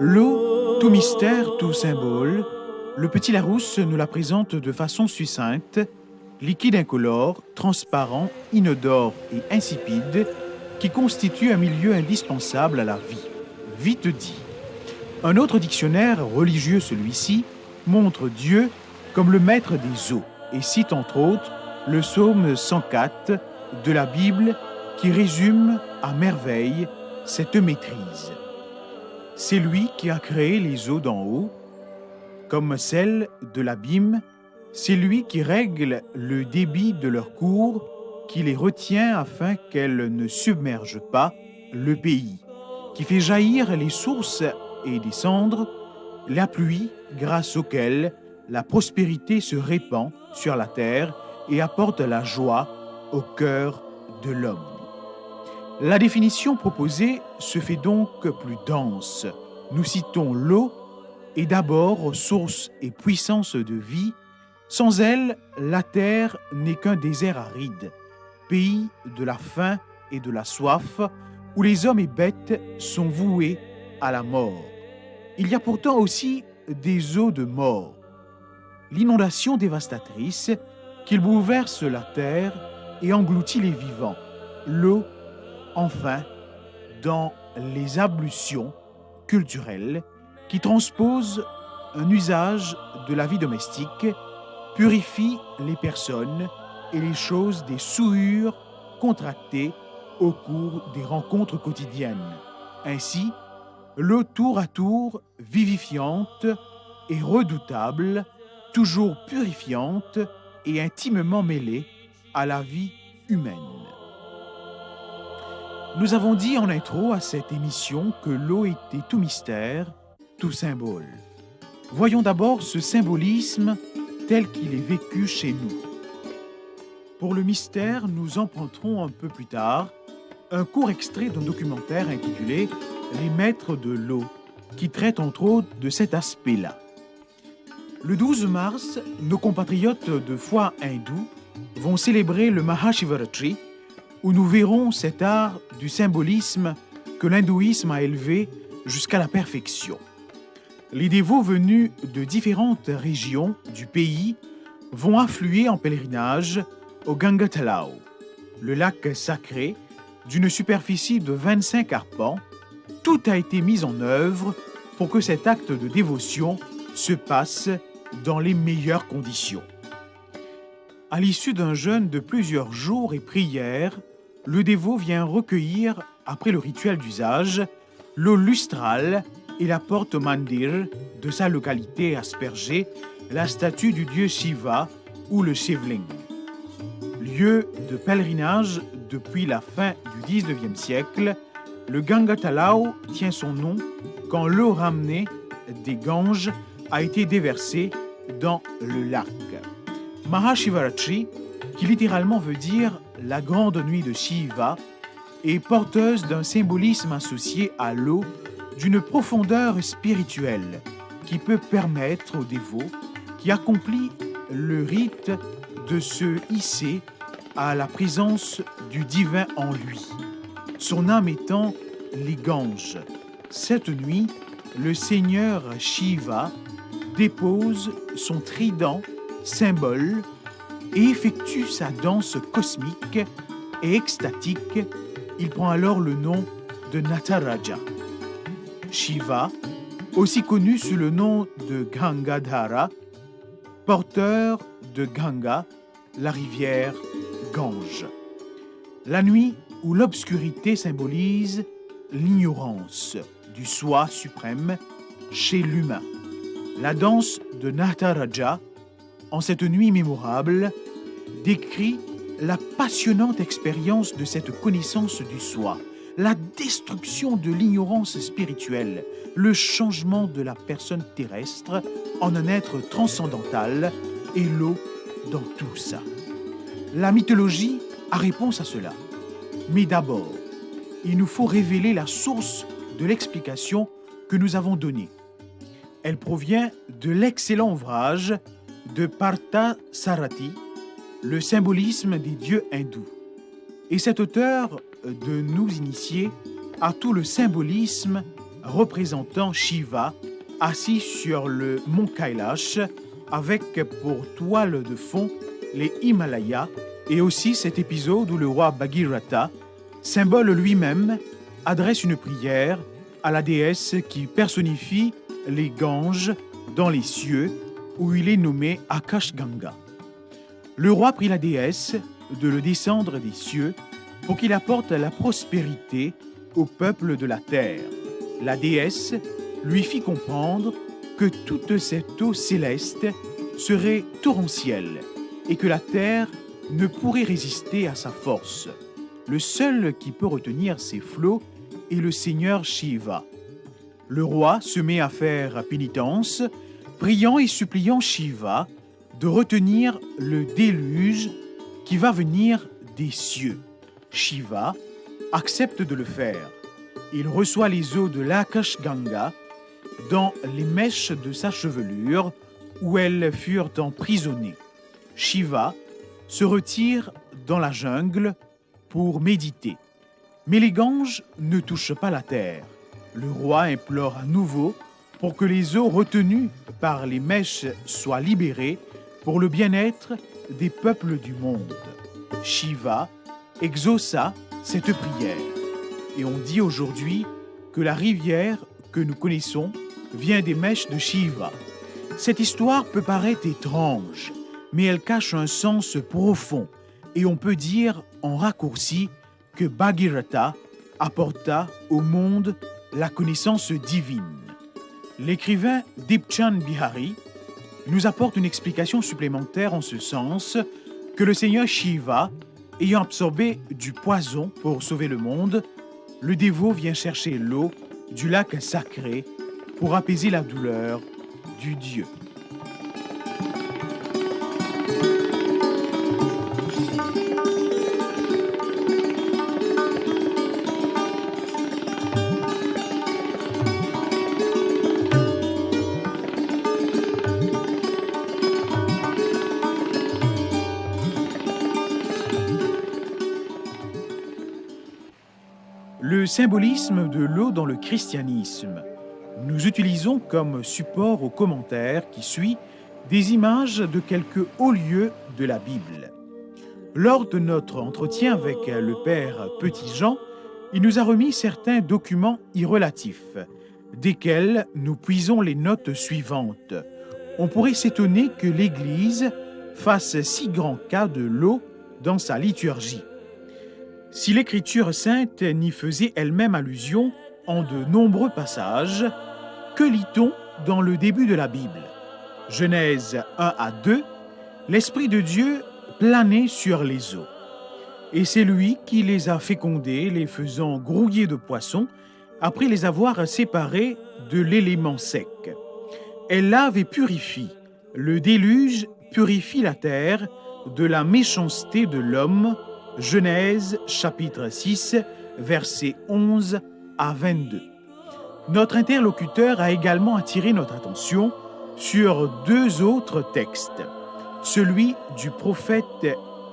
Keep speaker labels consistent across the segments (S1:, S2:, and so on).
S1: L'eau, tout mystère, tout symbole, le petit Larousse nous la présente de façon succincte, liquide incolore, transparent, inodore et insipide, qui constitue un milieu indispensable à la vie. Vite dit. Un autre dictionnaire, religieux celui-ci, montre Dieu comme le maître des eaux et cite entre autres le psaume 104 de la Bible qui résume à merveille cette maîtrise. C'est lui qui a créé les eaux d'en haut, comme celles de l'abîme, c'est lui qui règle le débit de leur cours, qui les retient afin qu'elles ne submergent pas le pays, qui fait jaillir les sources et descendre la pluie grâce auquel la prospérité se répand sur la terre et apporte la joie au cœur de l'homme. La définition proposée se fait donc plus dense. Nous citons l'eau est d'abord source et puissance de vie. Sans elle, la terre n'est qu'un désert aride, pays de la faim et de la soif, où les hommes et bêtes sont voués à la mort. Il y a pourtant aussi des eaux de mort. L'inondation dévastatrice qui bouleverse la terre et engloutit les vivants. L'eau, enfin, dans les ablutions culturelles qui transposent un usage de la vie domestique, purifie les personnes et les choses des souillures contractées au cours des rencontres quotidiennes. Ainsi, l'eau tour à tour vivifiante et redoutable, toujours purifiante et intimement mêlée à la vie humaine. Nous avons dit en intro à cette émission que l'eau était tout mystère, tout symbole. Voyons d'abord ce symbolisme tel qu'il est vécu chez nous. Pour le mystère, nous emprunterons un peu plus tard un court extrait d'un documentaire intitulé « Les maîtres de l'eau » qui traite entre autres de cet aspect-là. Le 12 mars, nos compatriotes de foi hindoue vont célébrer le Mahashivaratri, où nous verrons cet art du symbolisme que l'hindouisme a élevé jusqu'à la perfection. Les dévots venus de différentes régions du pays vont affluer en pèlerinage au Ganga Talao, le lac sacré d'une superficie de 25 arpents. Tout a été mis en œuvre pour que cet acte de dévotion se passe dans les meilleures conditions. À l'issue d'un jeûne de plusieurs jours et prières, le dévot vient recueillir, après le rituel d'usage, l'eau lustrale et la porte au mandir de sa localité aspergée, la statue du dieu Shiva ou le Shivling. Lieu de pèlerinage depuis la fin du XIXe siècle, le Ganga Talao tient son nom quand l'eau ramenée des Ganges a été déversée dans le lac. Mahashivaratri, qui littéralement veut dire la grande nuit de Shiva, est porteuse d'un symbolisme associé à l'eau d'une profondeur spirituelle qui peut permettre au dévot qui accomplit le rite de se hisser à la présence du divin en lui, son âme étant les Ganges. Cette nuit, le Seigneur Shiva dépose son trident, symbole, et effectue sa danse cosmique et extatique. Il prend alors le nom de Nataraja. Shiva, aussi connu sous le nom de Gangadhara, porteur de Ganga, la rivière Gange. La nuit où l'obscurité symbolise l'ignorance du soi suprême chez l'humain. La danse de Nataraja, en cette nuit mémorable, décrit la passionnante expérience de cette connaissance du soi, la destruction de l'ignorance spirituelle, le changement de la personne terrestre en un être transcendantal et l'eau dans tout ça. La mythologie a réponse à cela. Mais d'abord, il nous faut révéler la source de l'explication que nous avons donnée. Elle provient de l'excellent ouvrage de Parthasarathi, le symbolisme des dieux hindous. Et cet auteur de nous initier à tout le symbolisme représentant Shiva assis sur le mont Kailash avec pour toile de fond les Himalayas et aussi cet épisode où le roi Bhagirath, symbole lui-même, adresse une prière à la déesse qui personnifie les Ganges dans les cieux où il est nommé Akashganga. Le roi prie la déesse de le descendre des cieux pour qu'il apporte la prospérité au peuple de la terre. La déesse lui fit comprendre que toute cette eau céleste serait torrentielle et que la terre ne pourrait résister à sa force. Le seul qui peut retenir ces flots est le Seigneur Shiva. Le roi se met à faire pénitence, priant et suppliant Shiva de retenir le déluge qui va venir des cieux. Shiva accepte de le faire. Il reçoit les eaux de l'Akashganga dans les mèches de sa chevelure où elles furent emprisonnées. Shiva se retire dans la jungle pour méditer. Mais les Ganges ne touchent pas la terre. Le roi implore à nouveau pour que les eaux retenues par les mèches soient libérées pour le bien-être des peuples du monde. Shiva exauça cette prière. Et on dit aujourd'hui que la rivière que nous connaissons vient des mèches de Shiva. Cette histoire peut paraître étrange, mais elle cache un sens profond et on peut dire en raccourci que Bhagirath apporta au monde la connaissance divine. L'écrivain Dipchand Bihari nous apporte une explication supplémentaire en ce sens que le Seigneur Shiva, ayant absorbé du poison pour sauver le monde, le dévot vient chercher l'eau du lac sacré pour apaiser la douleur du Dieu. Le symbolisme de l'eau dans le christianisme. Nous utilisons comme support au commentaire qui suit des images de quelques hauts lieux de la Bible. Lors de notre entretien avec le père Petit-Jean, il nous a remis certains documents y relatifs, desquels nous puisons les notes suivantes. On pourrait s'étonner que l'Église fasse si grand cas de l'eau dans sa liturgie. Si l'Écriture sainte n'y faisait elle-même allusion en de nombreux passages, que lit-on dans le début de la Bible? Genèse 1 à 2, l'Esprit de Dieu planait sur les eaux. Et c'est lui qui les a fécondés, les faisant grouiller de poissons, après les avoir séparés de l'élément sec. Elle lave et purifie. Le déluge purifie la terre de la méchanceté de l'homme. Genèse chapitre 6, versets 11 à 22. Notre interlocuteur a également attiré notre attention sur deux autres textes. Celui du prophète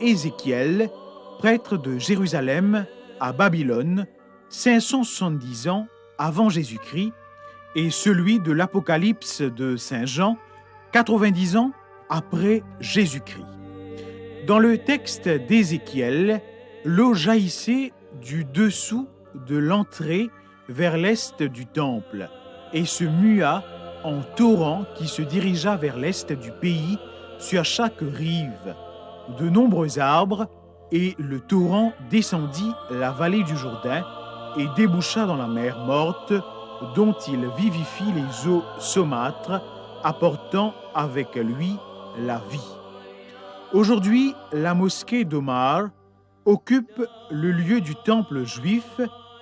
S1: Ézéchiel, prêtre de Jérusalem à Babylone, 570 ans avant Jésus-Christ, et celui de l'Apocalypse de Saint Jean, 90 ans après Jésus-Christ. Dans le texte d'Ézéchiel, l'eau jaillissait du dessous de l'entrée vers l'est du temple et se mua en torrent qui se dirigea vers l'est du pays sur chaque rive. De nombreux arbres et le torrent descendit la vallée du Jourdain et déboucha dans la mer morte dont il vivifie les eaux saumâtres, apportant avec lui la vie. Aujourd'hui, la mosquée d'Omar occupe le lieu du temple juif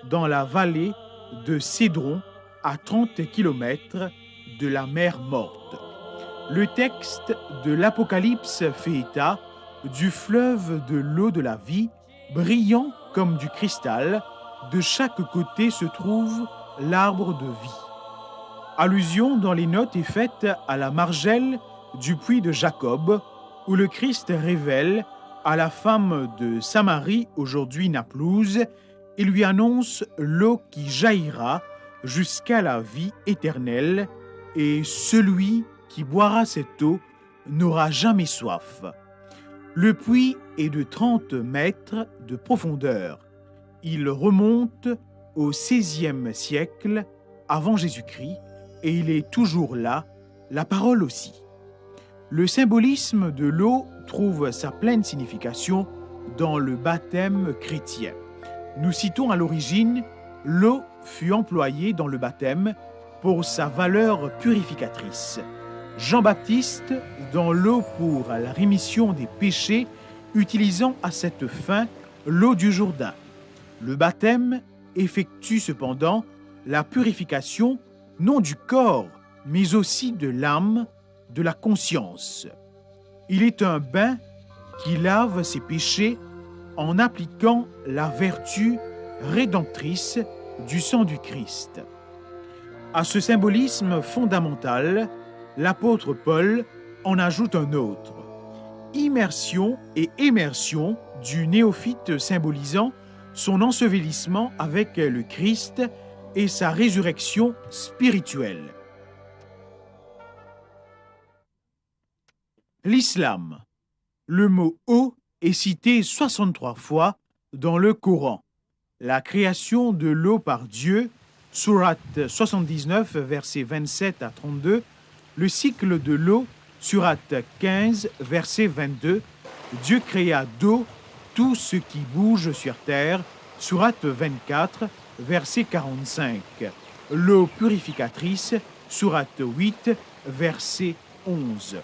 S1: dans la vallée de Cédron, à 30 km de la mer Morte. Le texte de l'Apocalypse fait état du fleuve de l'eau de la vie, brillant comme du cristal. De chaque côté se trouve l'arbre de vie. Allusion dans les notes est faite à la margelle du puits de Jacob, où le Christ révèle à la femme de Samarie, aujourd'hui Naplouse, et lui annonce l'eau qui jaillira jusqu'à la vie éternelle, et celui qui boira cette eau n'aura jamais soif. Le puits est de 30 mètres de profondeur. Il remonte au XVIe siècle avant Jésus-Christ et il est toujours là, la parole aussi. Le symbolisme de l'eau trouve sa pleine signification dans le baptême chrétien. Nous citons à l'origine, l'eau fut employée dans le baptême pour sa valeur purificatrice. Jean-Baptiste dans l'eau pour la rémission des péchés, utilisant à cette fin l'eau du Jourdain. Le baptême effectue cependant la purification non du corps, mais aussi de l'âme, de la conscience. Il est un bain qui lave ses péchés en appliquant la vertu rédemptrice du sang du Christ. À ce symbolisme fondamental, l'apôtre Paul en ajoute un autre. Immersion et émersion du néophyte symbolisant son ensevelissement avec le Christ et sa résurrection spirituelle. L'islam. Le mot « eau » est cité 63 fois dans le Coran. La création de l'eau par Dieu, sourate 79, versets 27 à 32, le cycle de l'eau, sourate 15, verset 22, Dieu créa d'eau tout ce qui bouge sur terre, sourate 24, verset 45, l'eau purificatrice, sourate 8, verset 11.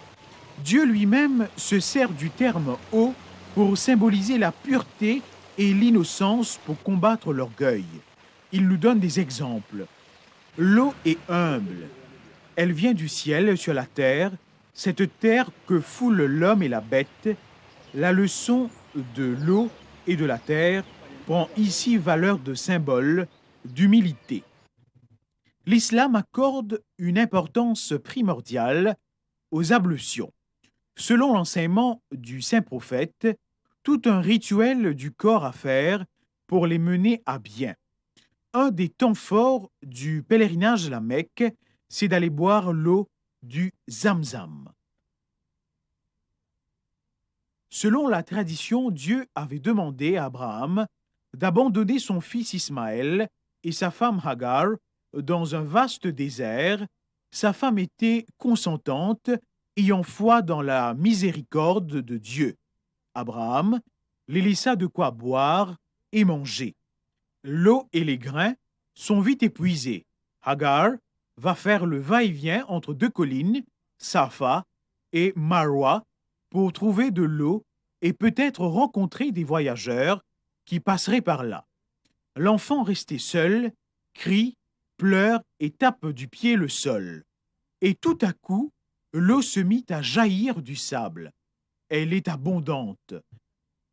S1: Dieu lui-même se sert du terme eau pour symboliser la pureté et l'innocence pour combattre l'orgueil. Il nous donne des exemples. L'eau est humble. Elle vient du ciel sur la terre, cette terre que foulent l'homme et la bête. La leçon de l'eau et de la terre prend ici valeur de symbole d'humilité. L'islam accorde une importance primordiale aux ablutions. Selon l'enseignement du saint prophète, tout un rituel du corps à faire pour les mener à bien. Un des temps forts du pèlerinage à la Mecque, c'est d'aller boire l'eau du Zamzam. Selon la tradition, Dieu avait demandé à Abraham d'abandonner son fils Ismaël et sa femme Hagar dans un vaste désert. Sa femme était consentante, ayant foi dans la miséricorde de Dieu. Abraham les laissa de quoi boire et manger. L'eau et les grains sont vite épuisés. Hagar va faire le va-et-vient entre deux collines, Safa et Marwa, pour trouver de l'eau et peut-être rencontrer des voyageurs qui passeraient par là. L'enfant resté seul, crie, pleure et tape du pied le sol. Et tout à coup, l'eau se mit à jaillir du sable. Elle est abondante.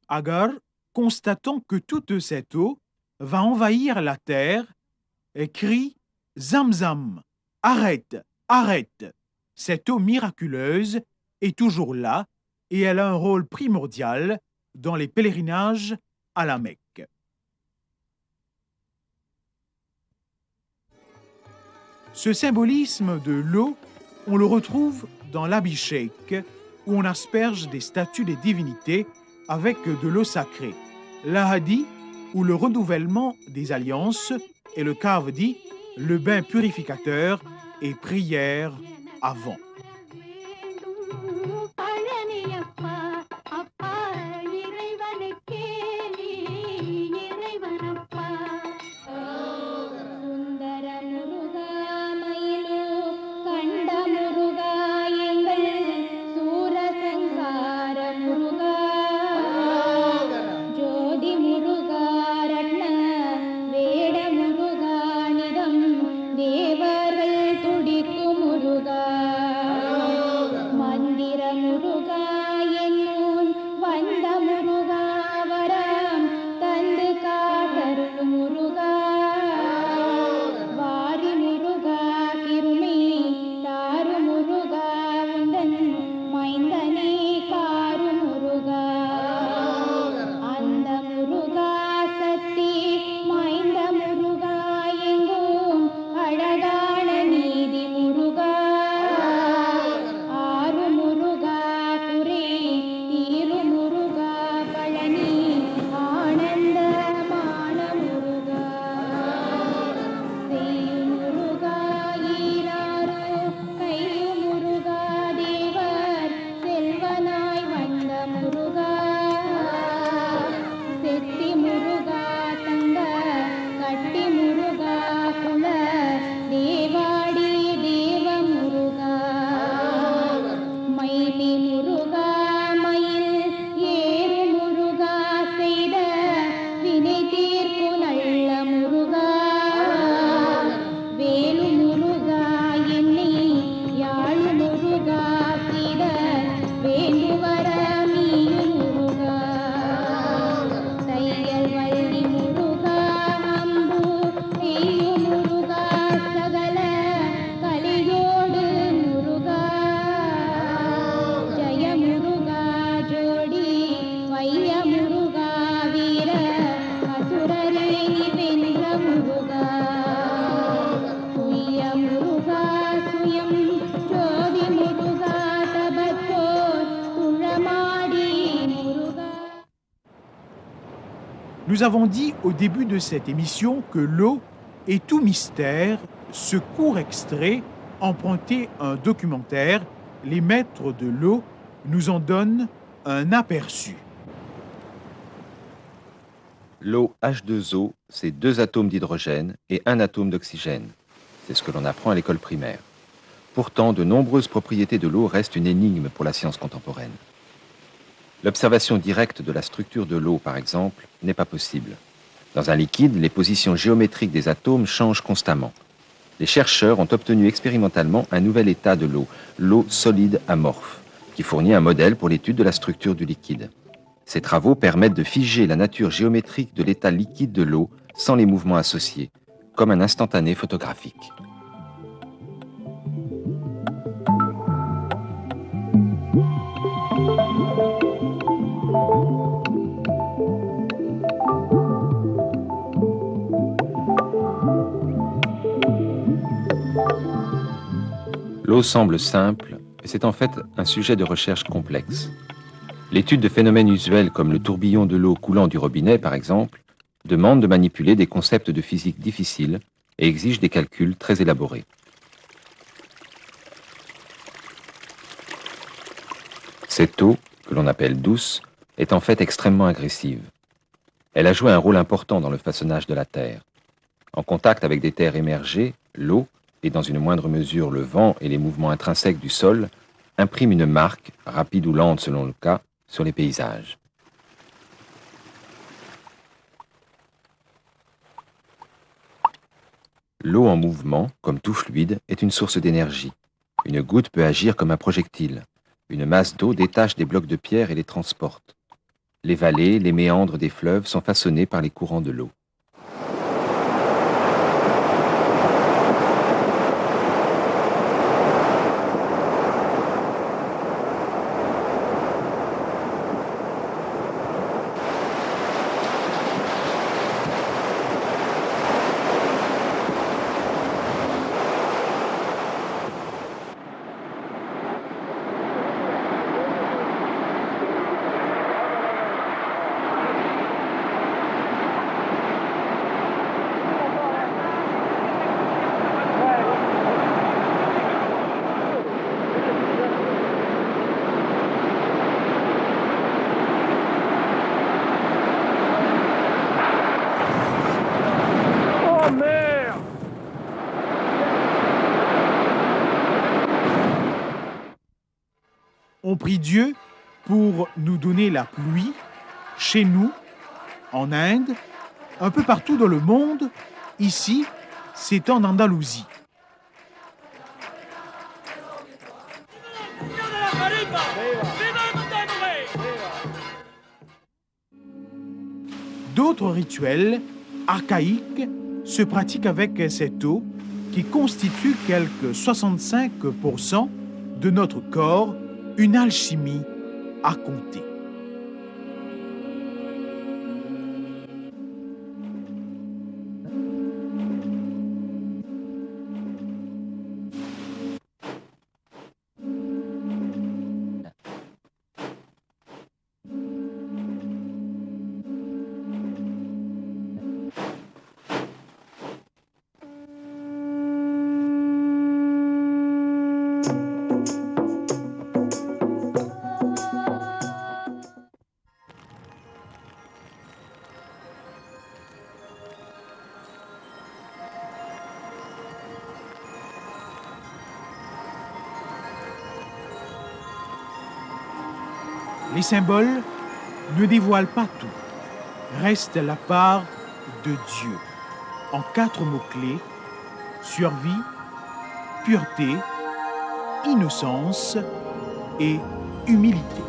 S1: Hagar, constatant que toute cette eau va envahir la terre, crie « Zamzam, arrête, arrête !» Cette eau miraculeuse est toujours là et elle a un rôle primordial dans les pèlerinages à la Mecque. Ce symbolisme de l'eau, on le retrouve dans l'Abhishek, où on asperge des statues des divinités avec de l'eau sacrée, l'Ahadi, ou le renouvellement des alliances, et le Kavdi, le bain purificateur et prière avant.
S2: தேவர்கள் துடிக்கும் முருகா
S1: Nous avons dit au début de cette émission que l'eau est tout mystère. Ce court extrait, emprunté à un documentaire, Les Maîtres de l'eau, nous en donne un aperçu.
S2: L'eau H2O, c'est 2 atomes d'hydrogène et 1 atome d'oxygène. C'est ce que l'on apprend à l'école primaire. Pourtant, de nombreuses propriétés de l'eau restent une énigme pour la science contemporaine. L'observation directe de la structure de l'eau, par exemple, n'est pas possible. Dans un liquide, les positions géométriques des atomes changent constamment. Les chercheurs ont obtenu expérimentalement un nouvel état de l'eau, l'eau solide amorphe, qui fournit un modèle pour l'étude de la structure du liquide. Ces travaux permettent de figer la nature géométrique de l'état liquide de l'eau sans les mouvements associés, comme un instantané photographique. L'eau semble simple, mais c'est en fait un sujet de recherche complexe. L'étude de phénomènes usuels comme le tourbillon de l'eau coulant du robinet, par exemple, demande de manipuler des concepts de physique difficiles et exige des calculs très élaborés. Cette eau, que l'on appelle douce, est en fait extrêmement agressive. Elle a joué un rôle important dans le façonnage de la Terre. En contact avec des terres émergées, l'eau, et dans une moindre mesure le vent et les mouvements intrinsèques du sol, impriment une marque, rapide ou lente selon le cas, sur les paysages. L'eau en mouvement, comme tout fluide, est une source d'énergie. Une goutte peut agir comme un projectile. Une masse d'eau détache des blocs de pierre et les transporte. Les vallées, les méandres des fleuves sont façonnés par les courants de l'eau.
S1: On prie Dieu pour nous donner la pluie, chez nous, en Inde, un peu partout dans le monde. Ici, c'est en Andalousie. D'autres rituels archaïques se pratiquent avec cette eau qui constitue quelque 65% de notre corps, une alchimie à compter. Les symboles ne dévoilent pas tout, reste la part de Dieu en 4 mots-clés: survie, pureté, innocence et humilité.